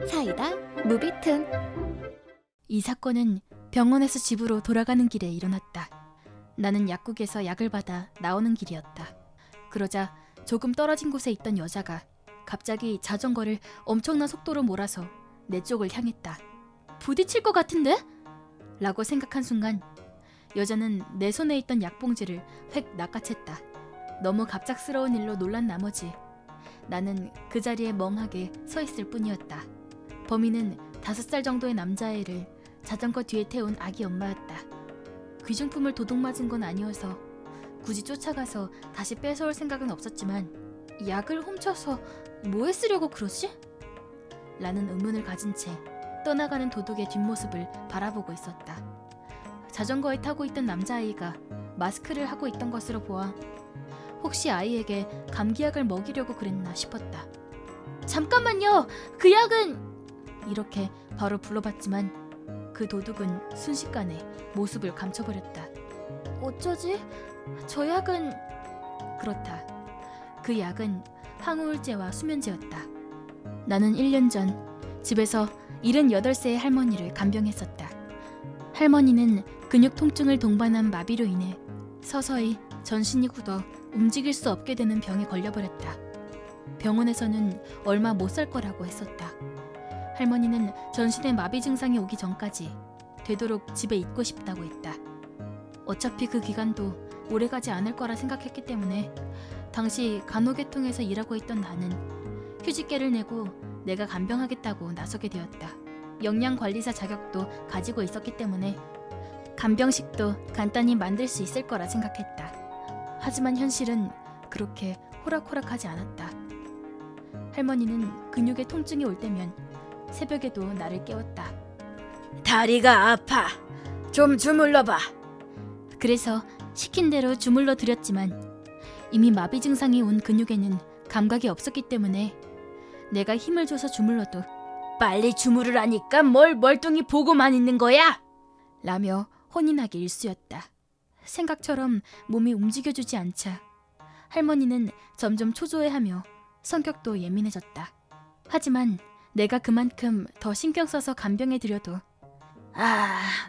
사이다 무비툰. 이 사건은 병원에서 집으로 돌아가는 길에 일어났다. 나는 약국에서 약을 받아 나오는 길이었다. 그러자 조금 떨어진 곳에 있던 여자가 갑자기 자전거를 엄청난 속도로 몰아서 내 쪽을 향했다. 부딪힐 것 같은데? 라고 생각한 순간 여자는 내 손에 있던 약봉지를 획 낚아챘다. 너무 갑작스러운 일로 놀란 나머지 나는 그 자리에 멍하게 서 있을 뿐이었다. 범인은 5살 정도의 남자애를 자전거 뒤에 태운 아기 엄마였다. 귀중품을 도둑맞은 건 아니어서 굳이 쫓아가서 다시 뺏어올 생각은 없었지만 약을 훔쳐서 뭐에 쓰려고 그러지? 라는 의문을 가진 채 떠나가는 도둑의 뒷모습을 바라보고 있었다. 자전거에 타고 있던 남자아이가 마스크를 하고 있던 것으로 보아 혹시 아이에게 감기약을 먹이려고 그랬나 싶었다. 잠깐만요! 그 약은... 이렇게 바로 불러봤지만 그 도둑은 순식간에 모습을 감춰버렸다. 어쩌지? 저 약은... 그렇다. 그 약은 항우울제와 수면제였다. 나는 1년 전 집에서 78세의 할머니를 간병했었다. 할머니는 근육 통증을 동반한 마비로 인해 서서히 전신이 굳어 움직일 수 없게 되는 병에 걸려버렸다. 병원에서는 얼마 못 살 거라고 했었다. 할머니는 전신에 마비 증상이 오기 전까지 되도록 집에 있고 싶다고 했다. 어차피 그 기간도 오래가지 않을 거라 생각했기 때문에 당시 간호계통에서 일하고 있던 나는 휴직계를 내고 내가 간병하겠다고 나서게 되었다. 영양관리사 자격도 가지고 있었기 때문에 간병식도 간단히 만들 수 있을 거라 생각했다. 하지만 현실은 그렇게 호락호락하지 않았다. 할머니는 근육에 통증이 올 때면 새벽에도 나를 깨웠다. 다리가 아파. 좀 주물러봐. 그래서 시킨 대로 주물러 드렸지만 이미 마비 증상이 온 근육에는 감각이 없었기 때문에 내가 힘을 줘서 주물러도 빨리 주무르라니까 뭘 멀뚱히 보고만 있는 거야? 라며 혼이 나기 일쑤였다. 생각처럼 몸이 움직여주지 않자 할머니는 점점 초조해하며 성격도 예민해졌다. 하지만 내가 그만큼 더 신경 써서 간병해드려도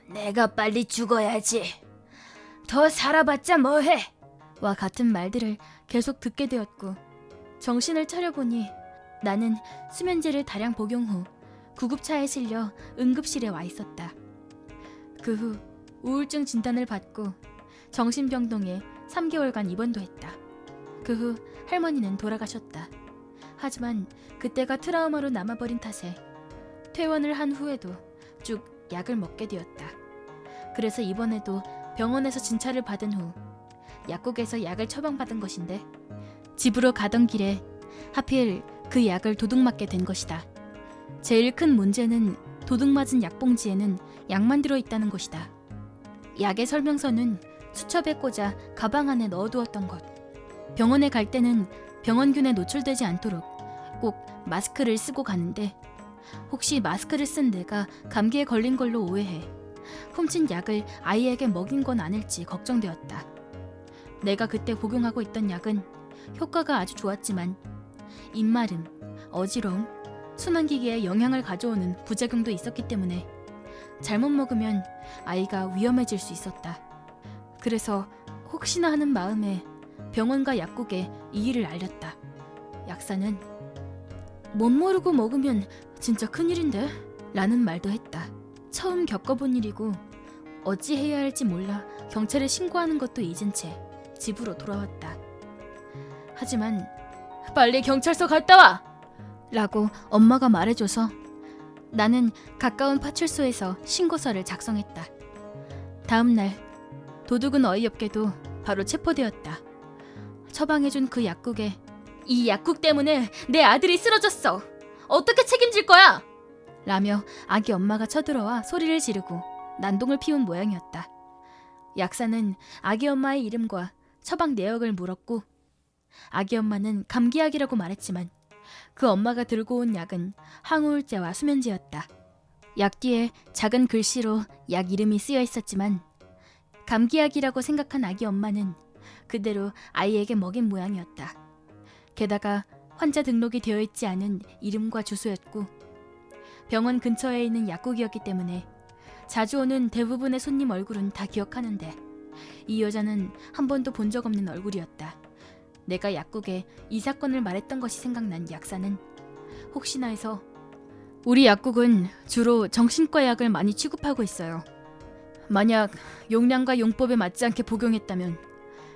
내가 빨리 죽어야지. 더 살아봤자 뭐해? 와 같은 말들을 계속 듣게 되었고 정신을 차려보니 나는 수면제를 다량 복용 후 구급차에 실려 응급실에 와 있었다. 그 후 우울증 진단을 받고 정신병동에 3개월간 입원도 했다. 그 후 할머니는 돌아가셨다. 하지만 그때가 트라우마로 남아버린 탓에 퇴원을 한 후에도 쭉 약을 먹게 되었다. 그래서 이번에도 병원에서 진찰을 받은 후 약국에서 약을 처방받은 것인데 집으로 가던 길에 하필 그 약을 도둑맞게 된 것이다. 제일 큰 문제는 도둑맞은 약봉지에는 약만 들어있다는 것이다. 약의 설명서는 수첩에 꽂아 가방 안에 넣어두었던 것. 병원에 갈 때는 병원균에 노출되지 않도록 꼭 마스크를 쓰고 가는데 혹시 마스크를 쓴 내가 감기에 걸린 걸로 오해해 훔친 약을 아이에게 먹인 건 아닐지 걱정되었다. 내가 그때 복용하고 있던 약은 효과가 아주 좋았지만 입마름, 어지러움, 순환기계에 영향을 가져오는 부작용도 있었기 때문에 잘못 먹으면 아이가 위험해질 수 있었다. 그래서 혹시나 하는 마음에 병원과 약국에 이 일을 알렸다. 약사는 못 모르고 먹으면 진짜 큰일인데? 라는 말도 했다. 처음 겪어본 일이고 어찌해야 할지 몰라 경찰에 신고하는 것도 잊은 채 집으로 돌아왔다. 하지만 빨리 경찰서 갔다 와! 라고 엄마가 말해줘서 나는 가까운 파출소에서 신고서를 작성했다. 다음날 도둑은 어이없게도 바로 체포되었다. 처방해준 그 약국에 이 약국 때문에 내 아들이 쓰러졌어. 어떻게 책임질 거야? 라며 아기 엄마가 쳐들어와 소리를 지르고 난동을 피운 모양이었다. 약사는 아기 엄마의 이름과 처방 내역을 물었고 아기 엄마는 감기약이라고 말했지만 그 엄마가 들고 온 약은 항우울제와 수면제였다. 약 뒤에 작은 글씨로 약 이름이 쓰여 있었지만 감기약이라고 생각한 아기 엄마는 그대로 아이에게 먹인 모양이었다. 게다가 환자 등록이 되어 있지 않은 이름과 주소였고 병원 근처에 있는 약국이었기 때문에 자주 오는 대부분의 손님 얼굴은 다 기억하는데 이 여자는 한 번도 본 적 없는 얼굴이었다. 내가 약국에 이 사건을 말했던 것이 생각난 약사는 혹시나 해서 우리 약국은 주로 정신과 약을 많이 취급하고 있어요. 만약 용량과 용법에 맞지 않게 복용했다면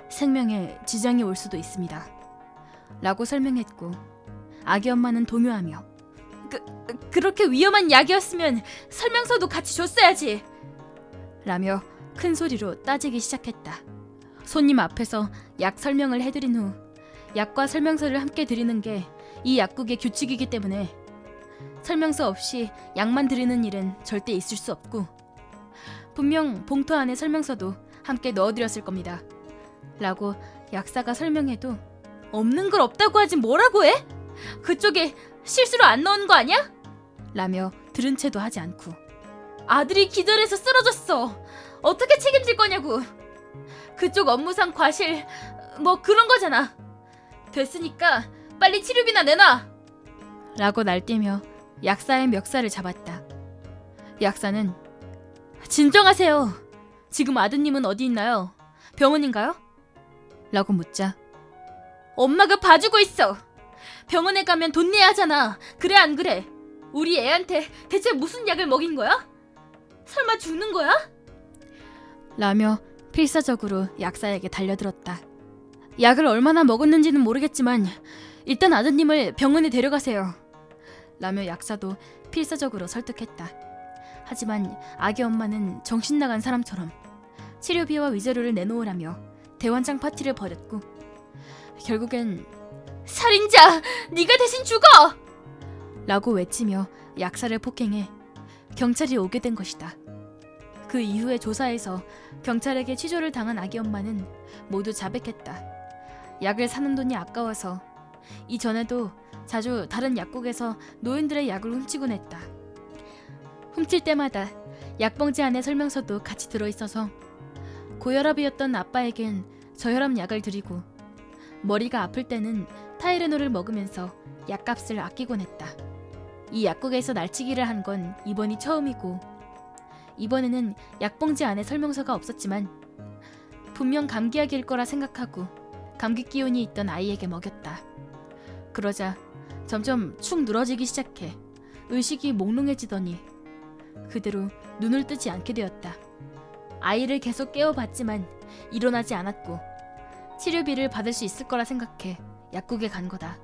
생명에 지장이 올 수도 있습니다. 라고 설명했고 아기 엄마는 동요하며 그렇게 위험한 약이었으면 설명서도 같이 줬어야지! 라며 큰 소리로 따지기 시작했다. 손님 앞에서 약 설명을 해드린 후 약과 설명서를 함께 드리는 게 이 약국의 규칙이기 때문에 설명서 없이 약만 드리는 일은 절대 있을 수 없고 분명 봉투 안에 설명서도 함께 넣어드렸을 겁니다. 라고 약사가 설명해도 없는 걸 없다고 하지 뭐라고 해? 그쪽에 실수로 안 넣은 거 아니야? 라며 들은 채도 하지 않고 아들이 기절해서 쓰러졌어. 어떻게 책임질 거냐고. 그쪽 업무상 과실 뭐 그런 거잖아. 됐으니까 빨리 치료비나 내놔. 라고 날뛰며 약사의 멱살을 잡았다. 약사는 진정하세요. 지금 아드님은 어디 있나요? 병원인가요? 라고 묻자 엄마가 봐주고 있어. 병원에 가면 돈 내야 하잖아. 그래 안 그래? 우리 애한테 대체 무슨 약을 먹인 거야? 설마 죽는 거야? 라며 필사적으로 약사에게 달려들었다. 약을 얼마나 먹었는지는 모르겠지만 일단 아드님을 병원에 데려가세요. 라며 약사도 필사적으로 설득했다. 하지만 아기 엄마는 정신 나간 사람처럼 치료비와 위자료를 내놓으라며 대환장 파티를 벌였고 결국엔 살인자! 네가 대신 죽어! 라고 외치며 약사를 폭행해 경찰이 오게 된 것이다. 그 이후의 조사에서 경찰에게 취조를 당한 아기 엄마는 모두 자백했다. 약을 사는 돈이 아까워서 이전에도 자주 다른 약국에서 노인들의 약을 훔치곤 했다. 훔칠 때마다 약봉지 안에 설명서도 같이 들어있어서 고혈압이었던 아빠에겐 저혈압 약을 드리고 머리가 아플 때는 타이레놀을 먹으면서 약값을 아끼곤 했다. 이 약국에서 날치기를 한 건 이번이 처음이고 이번에는 약봉지 안에 설명서가 없었지만 분명 감기약일 거라 생각하고 감기 기운이 있던 아이에게 먹였다. 그러자 점점 축 늘어지기 시작해 의식이 몽롱해지더니 그대로 눈을 뜨지 않게 되었다. 아이를 계속 깨워봤지만 일어나지 않았고 치료비를 받을 수 있을 거라 생각해 약국에 간 거다.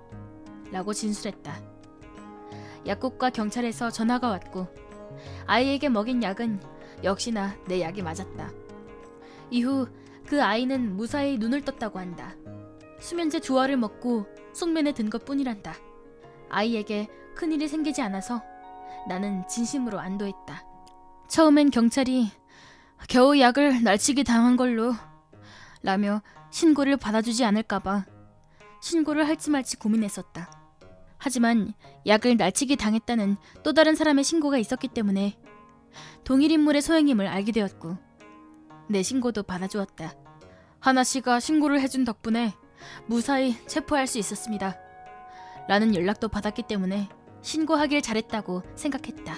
라고 진술했다. 약국과 경찰에서 전화가 왔고 아이에게 먹인 약은 역시나 내 약이 맞았다. 이후 그 아이는 무사히 눈을 떴다고 한다. 수면제 조화를 먹고 숙면에 든 것뿐이란다. 아이에게 큰일이 생기지 않아서 나는 진심으로 안도했다. 처음엔 경찰이 겨우 약을 날치기 당한 걸로 라며 신고를 받아주지 않을까봐 신고를 할지 말지 고민했었다. 하지만 약을 날치기 당했다는 또 다른 사람의 신고가 있었기 때문에 동일 인물의 소행임을 알게 되었고 내 신고도 받아주었다. 하나씨가 신고를 해준 덕분에 무사히 체포할 수 있었습니다. 라는 연락도 받았기 때문에 신고하길 잘했다고 생각했다.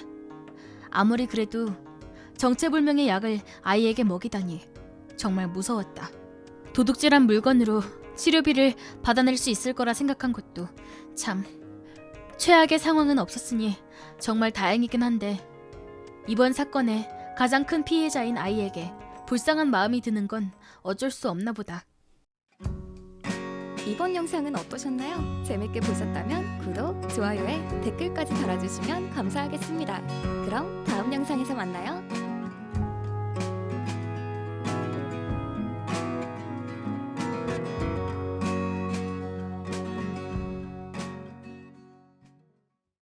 아무리 그래도 정체불명의 약을 아이에게 먹이다니 정말 무서웠다. 도둑질한 물건으로 치료비를 받아낼 수 있을 거라 생각한 것도 참 최악의 상황은 없었으니 정말 다행이긴 한데 이번 사건의 가장 큰 피해자인 아이에게 불쌍한 마음이 드는 건 어쩔 수 없나 보다. 이번 영상은 어떠셨나요? 재밌게 보셨다면 구독, 좋아요에 댓글까지 달아주시면 감사하겠습니다. 그럼 다음 영상에서 만나요.